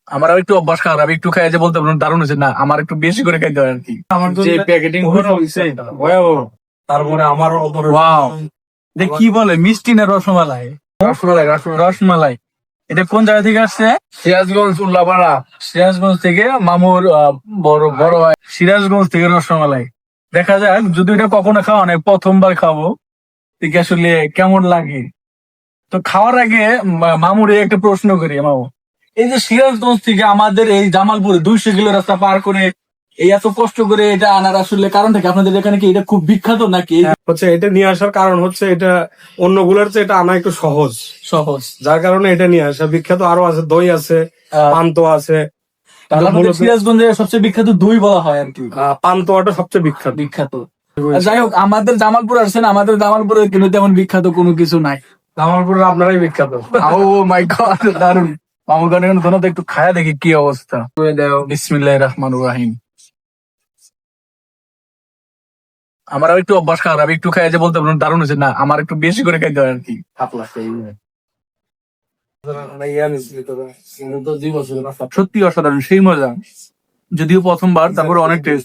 আমার একটু অভ্যাস খারাপ, আমি একটু খাই যে বলতে পারলাম দারুণ হয়েছে না, আমার একটু বেশি করে খাইতে হয় আর কি। আমার যে প্যাকেটিং করা হয়েছে ভয়াবহ। তারপরে আমার ওয়াও, এটা কি বলে মিষ্টি না রসমালাই? রসমালাই রসমালাই। এটা কোন জায়গা থেকে আসছে? সিরাজগঞ্জ উল্লাপাড়া। সিরাজগঞ্জ থেকে মামুর বড় বড় ভাই সিরাজগঞ্জ থেকে রসমালাই। দেখা যাক, যদি এটা কখনো খাওয়া নাই, প্রথমবার খাবো, ঠিক আসলে কেমন লাগে। তো খাওয়ার আগে মামুরে একটা প্রশ্ন করি। মামু, এই যে সিরাজগঞ্জ থেকে আমাদের এই জামালপুরে 200 কিলো রাস্তা পার করে এই এত কষ্ট করে এটা আনার আসলে কারণ থাকে আপনাদের এখানে কি এটা খুব বিখ্যাত নাকি? হচ্ছে এটা নিয়ে আসার কারণ হচ্ছে এটা অন্যগুলোর চেয়ে এটা আনা একটু সহজ, সহজ। যার কারণে এটা নিয়ে আসা। বিখ্যাত আরো আছে, দই আছে, পান্তুয়া আছে। তাহলে আমাদের সিরাজগঞ্জের সবচেয়ে বিখ্যাত দই বলা হয় আর কি। পান্তুয়াটা সবচেয়ে বিখ্যাত। বিখ্যাত। যাই হোক, আমাদের জামালপুর আসছেন, আমাদের জামালপুরে কিন্তু তেমন বিখ্যাত কোনো কিছু নাই। জামালপুরে আপনারাই বিখ্যাত। ও মাই গড, দারুন। মামুর গানে ধরো একটু খায়া দেখি কি অবস্থা। বিসমিল্লাহির রহমানির রহিম। আমার একটু অভ্যাস খারাপ, আমি একটু খাই যে বলতে পারলাম দারুণ হয়েছে না, আমার একটু বেশি করে খাইতে হয় আর কি। সত্যি অসাধারণ, সেই মজা। যদিও প্রথমবার, তারপরে অনেক টেস্ট।